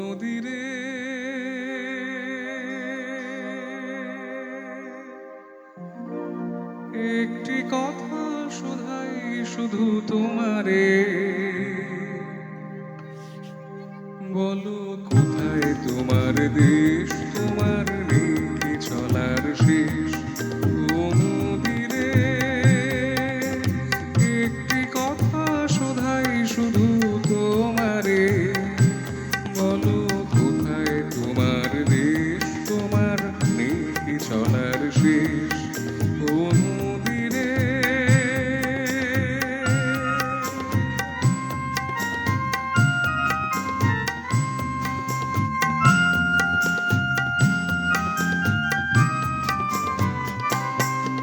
নদীরে একটি কথা শোধাই শুধু তোমারে, বলো কোথায় তোমার দেশ, তোমার নেই চলার শেষ। ও নদীরে একটি কথা শোধাই শুধু তোমারে, বলো কোথায় তোমার দেশ, তোমার নেই চলার শেষ। ও নদীরে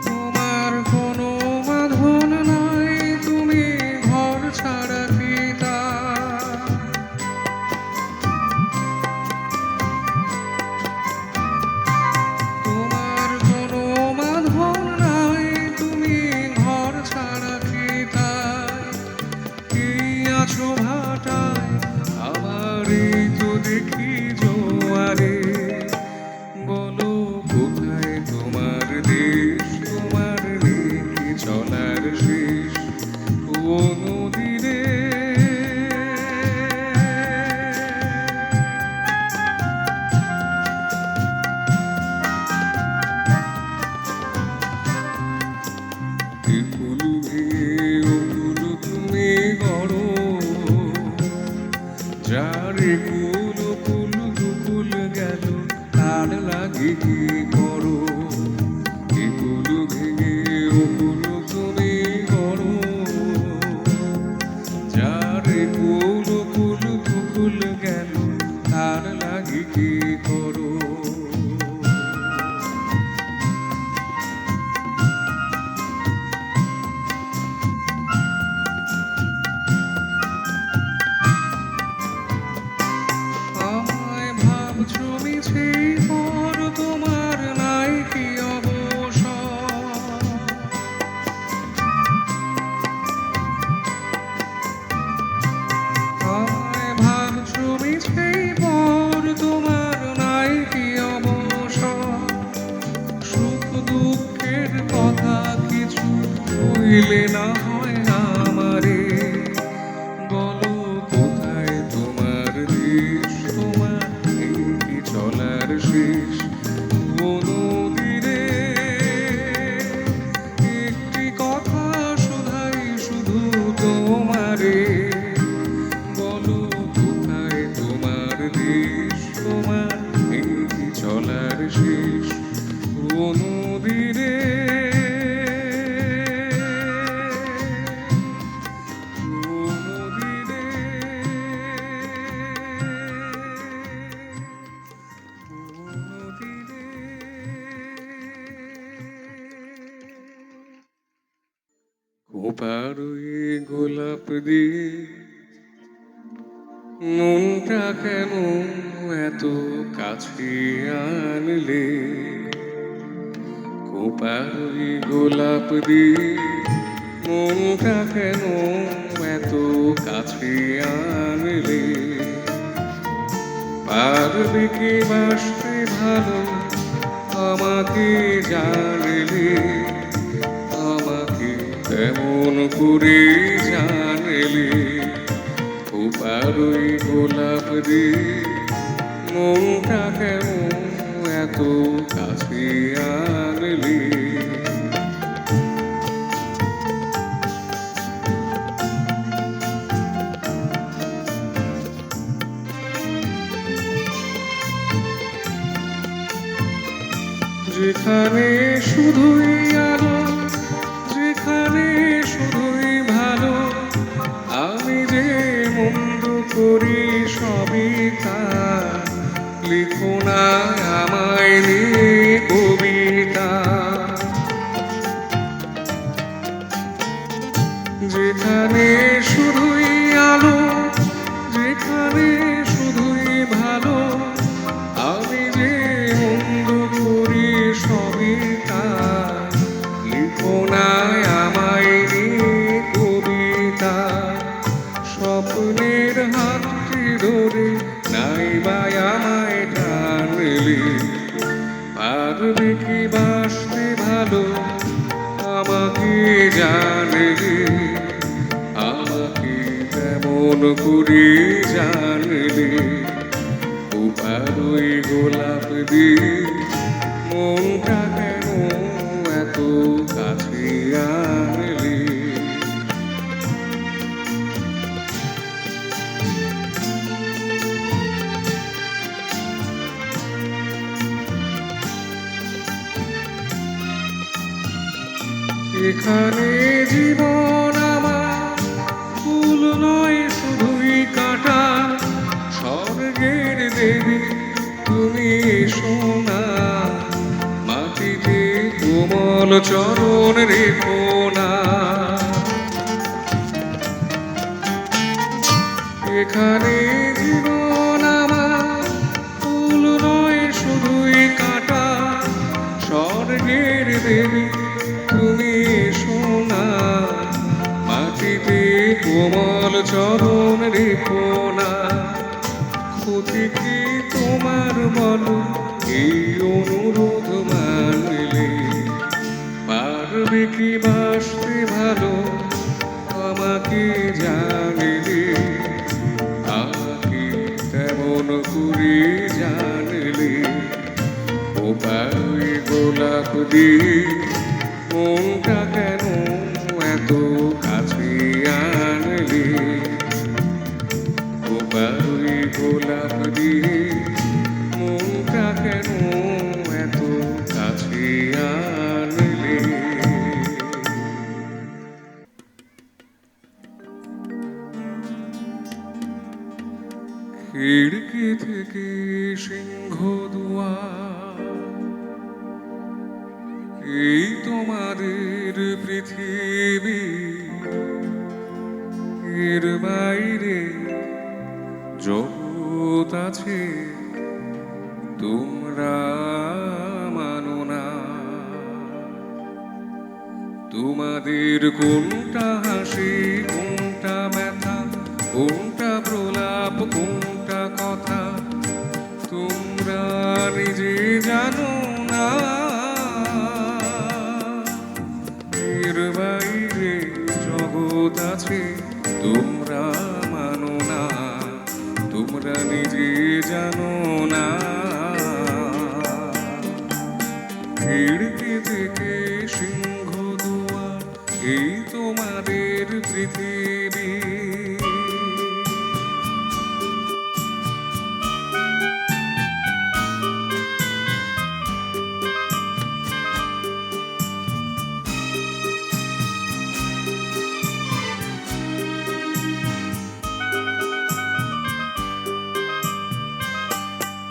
তোমার কোনো বাঁধন নাই, তুমি ঘর ছাড়া পিতা। তোমার কোনো বাঁধন নাই, তুমি ঘর ছাড়া পিতা। এই আছো ভাটায় আবার এই তো দেখি জোয়ারে, বলো কোথায় তোমার দেশ, তোমার নেই চলার শেষ। ও নদীরে কুল ভেঙে ওকুল তুমি গড়ো, যারে কুল কুল দুকুল গেল তার লাগে কি করো। কুল ভেঙে ওকুল তুমি গড়ো, যারে কুল কুল দুকুল গেল তার লাগে কি করো। আমায় ভাবছো মিছে পর, তোমার নাই কি অবসর। আমায় ভাবছো মিছে পর, তোমার নাই কি অবসর। সুখ দুঃখের কথা কিছু হইলে না হয় আমারে, বলো কোথায় তোমার দেশ, তোমার নেই চলার শেষ। ও নদীরে একটি কথা শোধাই শুধু তোমারে, বলো কোথায় তোমার দেশ, তোমার নেই চলার শেষ। ও নদীরে খোপারই গোলাপ দিয়ে মনটা কেন এত কাছে আনলে। খোপারই গোলাপ দিয়ে মনটা কেন এত কাছে আনলে। পারবে কি বাসতে ভালো আমাকে জানলে, আমাকে কেমন করে জানলে। খোপারই গোলাপ দিয়ে মনটা কেমন এত কাছে আনলে। যেখানে শুধুই আলো, যেখানে শুধুই ভালো, আমি যে মন্দ করি সবই তা। লিখো না আমায় নিয়ে কবিতা। যেখানে শুধুই আলো, যেখানে শুধুই ভালো, আমি যে মন্দ করি সবই তা। লিখো না আমায় নিয়ে কবিতা। স্বপ্নের হাতটি ধরে না নাই বাই আমায় টানলে, পারবে কি বাসতে ভালো আমাকে জানলে, আমাকে তেমন করে জানলে, উপারই গোলাপ দিয়ে মনটা কেন এত কাছে আনলে। এখানে জীবন আমার ফুল নয় শুধুই কাঁটা, স্বর্গের দেবী তুমি সোনা, মাটিতে কোমল চরণ রেখো না। এখানে জীবন আমার ফুল নয় শুধুই কাঁটা, স্বর্গের দেবী তুমি সোনা, মাটিতে কোমল চরণ রেখো না। ক্ষতি কি তোমার বলো এই অনুরোধ মানলে, পারবে কি বাসতে ভালো আমাকে জানলে, আমাকে তেমন করে জানলে, ওপারে গোলাপ দিয়ে মনটা কেন এত কাছে আনলে, ওপারে গোলাপ দিয়ে মনটা কেন এত কাছে আনলে। খিড়কি থেকে সিংহ দুয়ার, এই তোমাদের পৃথিবী, এর বাইরে জগৎ আছে তোমরা মানো না। তোমাদের কোনটা হাসি কোনটা ব্যথা, কোনটা প্রলাপ কোনটা কথা, তোমরা নিজে জানো না। এর বাইরে জগৎ আছে তোমরা মানো না, তোমরা নিজে জানো না। খিড়কি থেকে সিংহ দুয়ার, এই তোমাদের পৃথিবী।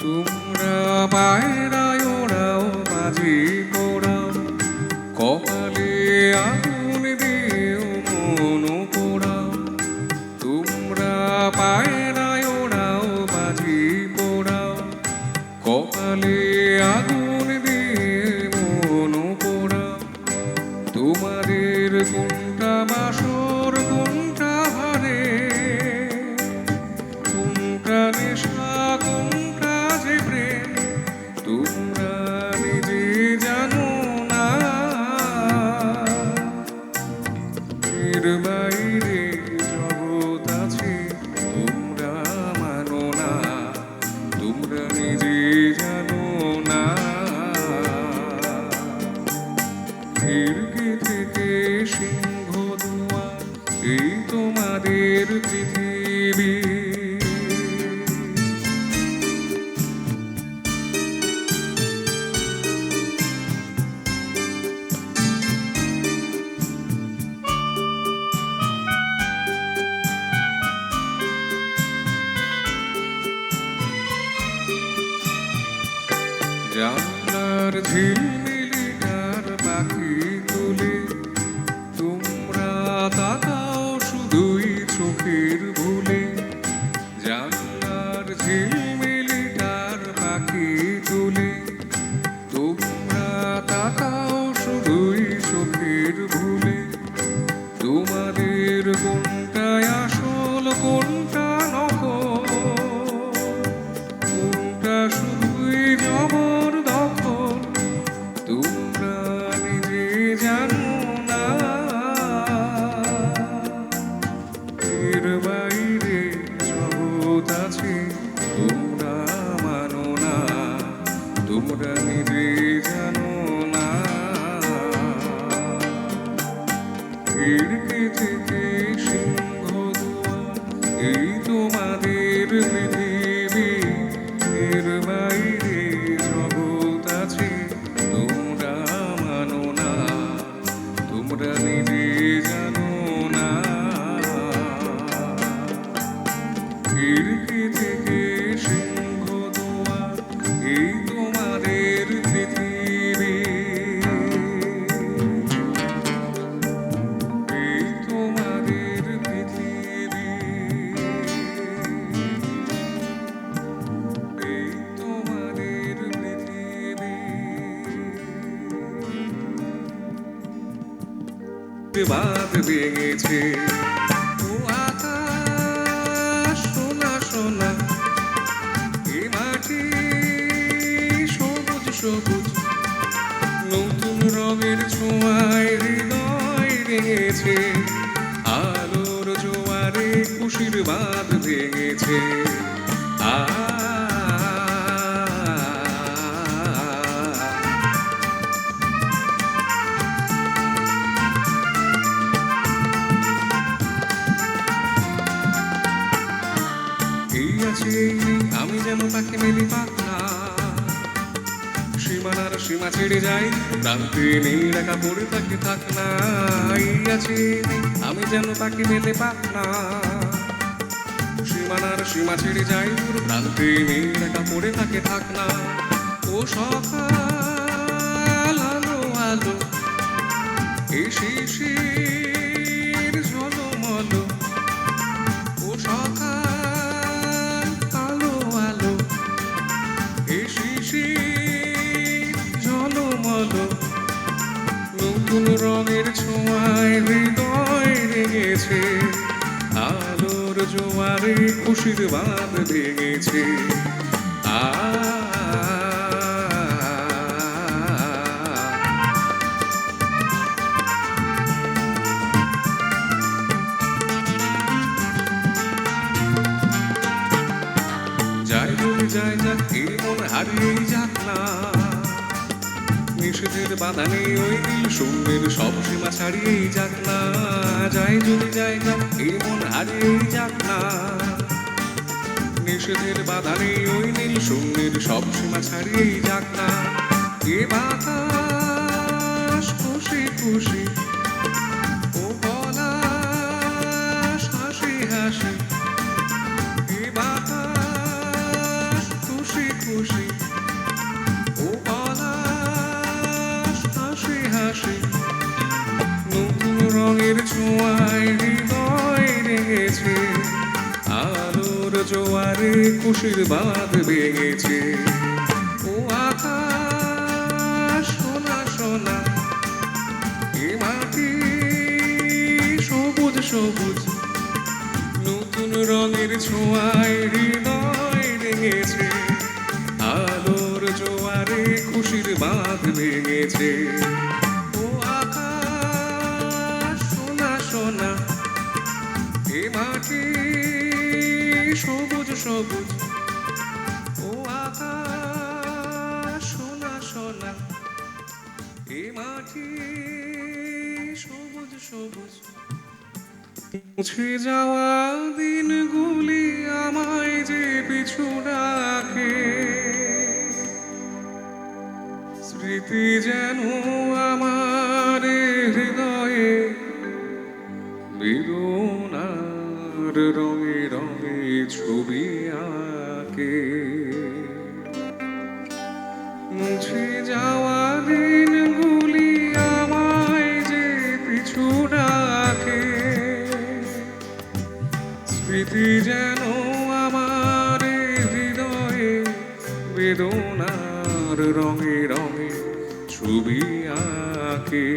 তোমরা পায়রায় ওড়াও বাজি পোড়াও, কপালে আগুন দিয়েও মন পোড়াও। তোমরা পায়রায় ওড়াও বাজি পোড়াও, কপালে আগুন দিয়ে মন পোড়াও। তোমাদের কোনটা বাসর কোনটা হারে, কোনটা নেশা কোনটা যে প্রেম, তোমরা নিজে জানো না। এর বাইরে জগৎ আছে তোমরা মানো না, তোমরা নিজে জানো না। খিড়কি থেকে সিংহ দুয়ার, এই তোমাদের পৃথিবী। জানলার ঝিলমিলিটার পাখি তুলে, তোমরা তাকাও শুধুই চোখের ভুলে। জানলার ঝিলমিলিটার পাখি তুলে, তোমরা তাকাও শুধুই চোখের ভুলে। তোমাদের কোনটায় আসল কোনটা নকল, পৃথিবী, এর বাইরে জগৎ আছে, তোমরা মানো না, তোমরা নিজে জানো না। খিড়কি থেকে সিংহ দুয়ার, এই তোমাদের পৃথিবী, এই তোমাদের পৃথিবী, এই তোমাদের পৃথিবী। বাঁধ ভেঙেছে ও আকাশ সোনা সোনা, এ মাটি সবুজ সবুজ, নতুন রঙের ছোঁয়ায় হৃদয় রেঙেছে, আলোর জোয়ারে খুশির বাঁধ ভেঙেছে। এই আছে এই নেই, আমি যেন তাকে মেলি পাখনা, সীমানার সীমা ছেড়ে যাই, প্রান্তে নেই একা পড়ে তাকে থাক না। এই আছে এই নেই, আমি যেন তাকে মেলে পাখনা, সীমানার সীমা ছেড়ে যাই, প্রান্তে নেই একা পড়ে তাকে থাক না। ও সকাল আলো আলো, এই শিশির ঝলমল, ও সকাল আলো আলো, এই শিশির ঝলমল, নতুন রঙের ছোঁয়ায় হৃদয় রেঙেছে, আলোর জোয়ারে খুশির বাঁধ ভেঙেছে। যাই যদি যাই যাক, এই মন হারিয়েই যাক না, নিষেধের বাধা নেই ওই নীল শূন্যের সব সীমা ছাড়িয়েই যাক না। যাই যদি যাই যাক, এই মন হারিয়েই যাক না, নিষেধের বাধা নেই ওই নীল শূন্যের সব সীমা ছাড়িয়েই যাক না। এ বাতাস খুশি খুশি, ও পলাশ হাসি হাসি, এ বাতাস খুশি খুশি, ও পলাশ হাসি হাসি, নতুন রঙের ছোঁয়ায় হৃদয় রেঙেছে, আলোর জোয়ারে খুশির বাঁধ ভেঙেছে। ও আকাশ সোনা সোনা, এ মাটি সবুজ সবুজ, নতুন রঙের ছোঁয়ায় হৃদয় রেঙেছে, আলোর জোয়ারে খুশির বাঁধ ভেঙেছে। ও আকাশ সোনা সোনা, এ মাটি সবুজ সবুজ, ও আকাশ সোনা সোনা, এ মাটি সবুজ সবুজ। মুছে যাওয়া দিনগুলি আমায় যে পিছু ডাকে, স্মৃতি যেন আমার হৃদয়ে বেদনার রঙে রঙে ছবি আঁকে। মুছে যাওয়া দিনগুলি আমায় যে পিছু ডাকে, স্মৃতি যেন আমার হৃদয়ে বেদনার রঙে রঙে ছবি আঁকে।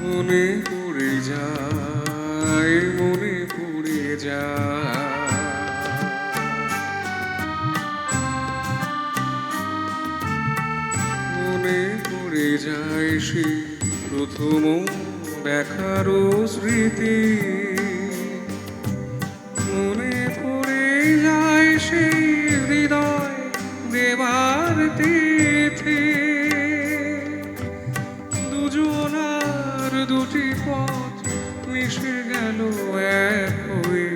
মনে পড়ে যায়, মনে পড়ে যায়, মনে পড়ে যায় সেই প্রথম দেখারও স্মৃতি। গেল এক হয়ে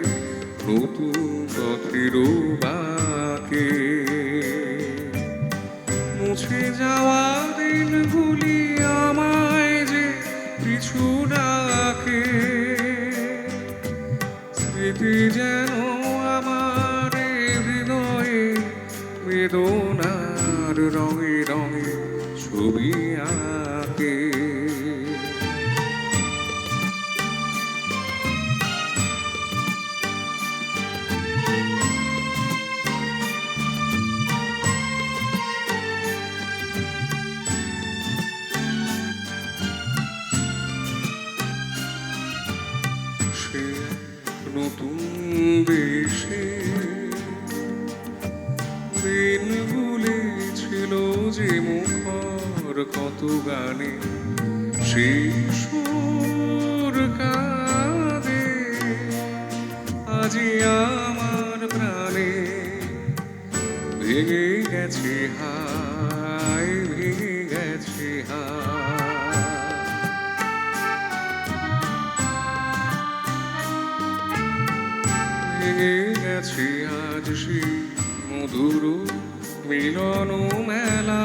নতুন পথের বাঁকে। মুছে যাওয়া দিনগুলি আমায় যে পিছু ডাকে, স্মৃতি যেন আমার হৃদয়ে বেদনার রঙে রঙে ছবি আঁকে। সে নতুন দেশে দিনগুলি ছিল যে মুখর কত গানে, সেই সুর কাঁদে আজি আমার প্রাণে। ভেঙে গেছে হায়, ভেঙে গেছে হায়। ভেঙে গেছে আজ সেই মধুর মিলন মেলা,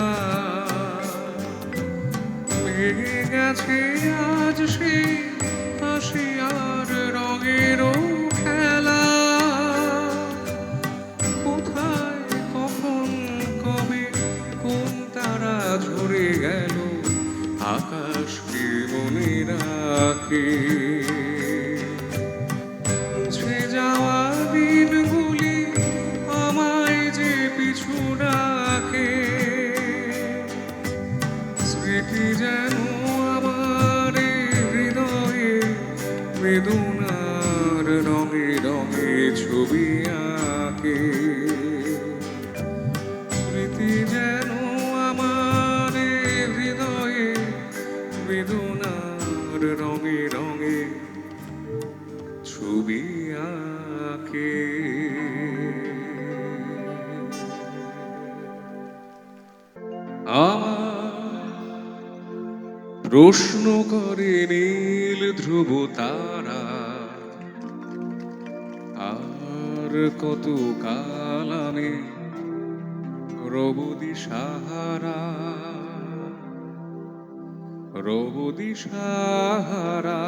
ভেঙে গেছে আজ সেই হাসি আর রঙের খেলা। কোথায় কখন কবে কোন তারা ঝরে গেল, আকাশকে মনে রাখে। মুছে যাওয়া দিনগুলি আমায় যে পিছু ডাকে, স্মৃতি যেন আমার হৃদয়ে বেদনার রঙে রঙে ছবি আঁকে। স্মৃতি যেন আমার হৃদয়ে বেদনার রঙে রঙে ছবি আঁকে। আমার প্রশ্ন করে নীল ধ্রুব তারা, আর কত কাল আমি রব দিশাহারা, রব দিশাহারা।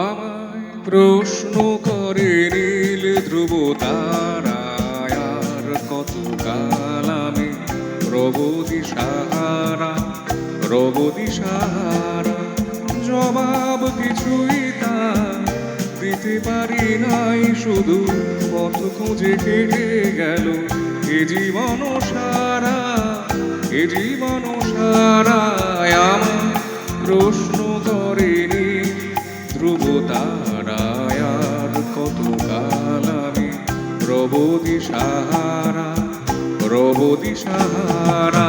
আমায় প্রশ্ন করে নীল ধ্রুব তারায়, আর কত কাল আমি রব দিশাহারা, রব দিশাহারা। জবাব কিছুই তা দিতে পারি নাই, শুধু পথ খুঁজে কেটে গেল এ জীবন সারা, এ জীবন সারা। আমায় প্রশ্ন করেনি ধ্রুব তারায়, আর কত কাল আমি রব দিশাহারা, রব দিশাহারা।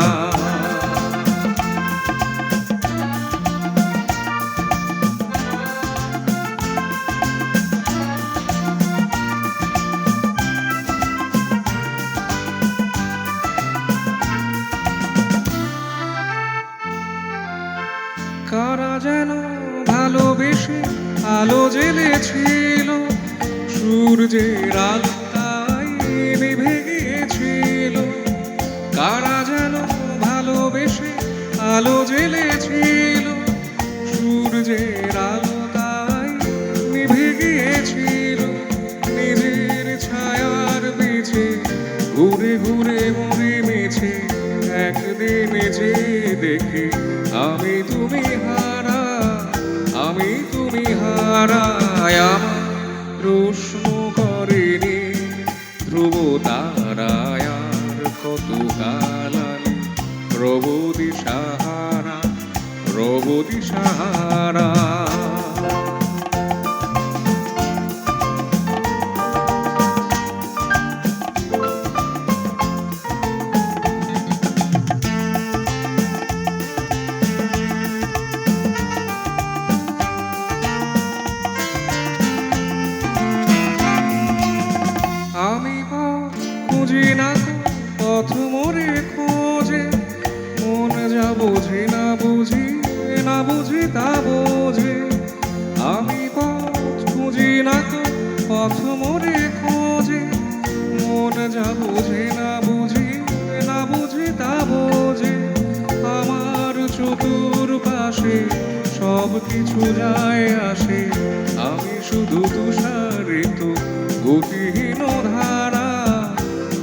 কারা যেন ভালোবেসে আলো জ্বেলেছিল, সূর্যের আলোয় নিভে গিয়েছিল। কারা যেন ভালোবেসে আলো জ্বেলেছিল, সূর্যের আলোয় নিভে গিয়েছিল। নিজের ছায়ার পিছে ঘুরে ঘুরে মরে মিছে, একদিন যে দেখে আমি তুমি হারা, আমি তুমি হারা। আমার প্রশ্ন করেনি ধ্রুব তারায়, আর কত কাল আমি রব দিশাহারা, রব দিশাহারা। যায় আসে, আমি শুধু তুষারিত গতিহীন ধারা,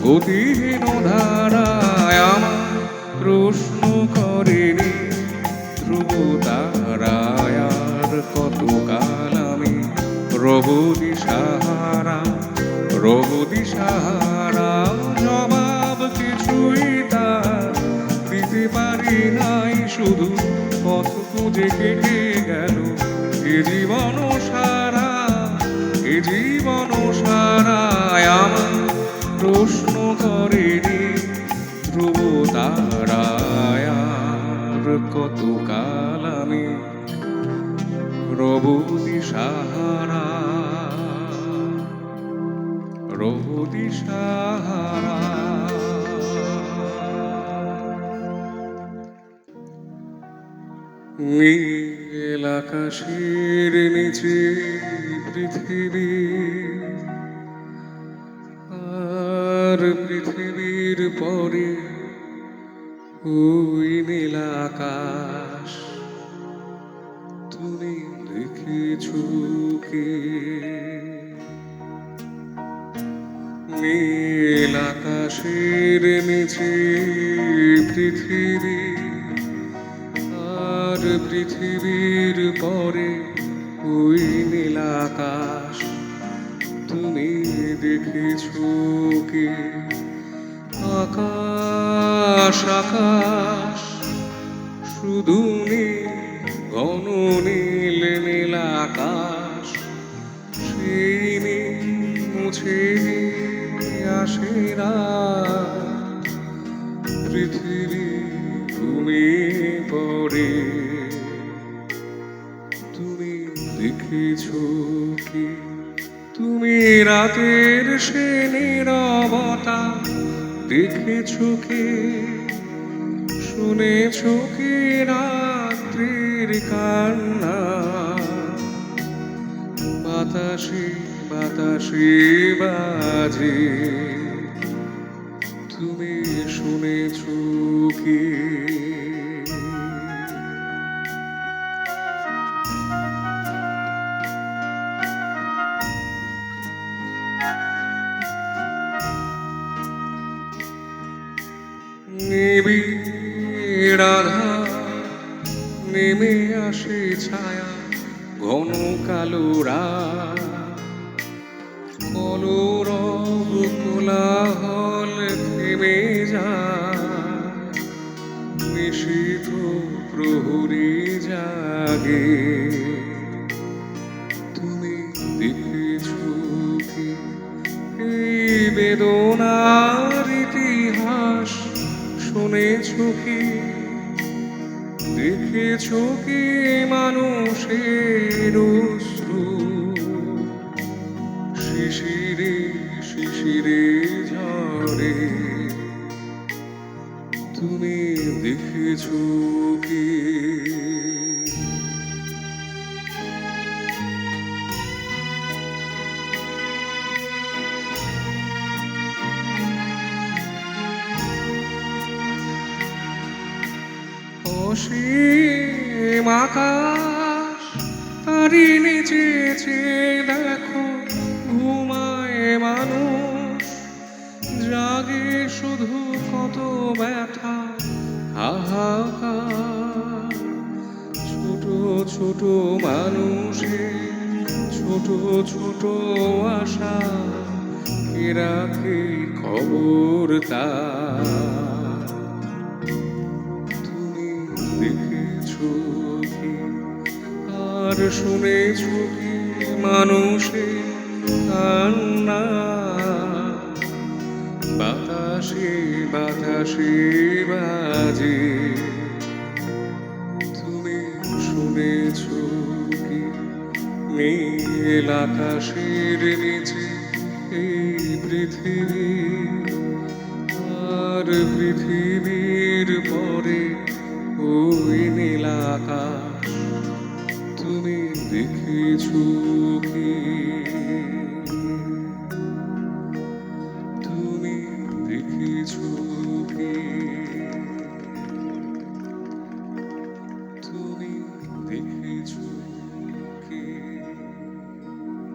গতিহীন ধারায় আমার প্রশ্ন করেনি ধ্রুব তারায়। আর কতকাল আমি রব দিশাহারা, রব দিশাহারা, জবাব কিছুই তার দিতে পারি নাই, শুধু পথ খুঁজে কেটে গেল এ জীবন সারা, এ জীবন সারায়। আমার প্রশ্ন করেনি ধ্রুব তারায়। আর কতকাল আমি রব দিশাহারা, রব দিশাহারা। নীল আকাশের নিচে পৃথিবী, আর পৃথিবীর পরে ওই নীল আকাশ, তুমি দেখেছো কি? নীল আকাশের নিচে পৃথিবী, আর পৃথিবীর পরে ওই নীল আকাশ, তুমি দেখেছো কি? আকাশ আকাশ শুধু নীল, ঘন নীল নীল আকাশ, সেই নীল মুছে আসে না, পৃথিবী ঘুমিয়ে পড়ে, তুমি দেখেছো কি? তুমি রাতের সে নীরবতা দেখেছো কি? শুনেছো কি রাত্রির কান্না? বাতাসে বাতাসে বাজে, তুমি শুনেছো কি? নিবিড় আধার নেমে আসে ছায়া, ঘন কালো রাত, কলরব কোলাহল থেমে যায়, নিশীথ প্রহরী জাগে, তুমি দেখেছো কি? এই বেদনার ইতিহাস শুনেছো কি? দেখেছো কি মানুষের অশ্রু শিশিরে শিশিরে ঝরে, তুমি দেখেছো কি? অসীম আকাশ তারি নিচে চেয়ে দেখো ঘুমায় মানুষ, জাগে শুধু কত ব্যথা হাহাকার, ছোট ছোট মানুষের ছোট ছোট আশা, কে রাখে খবর তার? দেখেছো কি? আর শুনেছো কি মানুষের কান্না? বাতাসে বাতাসে বাজে, তুমি শুনেছো কি? নীল আকাশের নিচে এই পৃথিবী, আর পৃথিবীর পরে ওই নীল আকাশ, তুমি দেখেছো কি? তুমি দেখেছো কি? তুমি দেখেছো?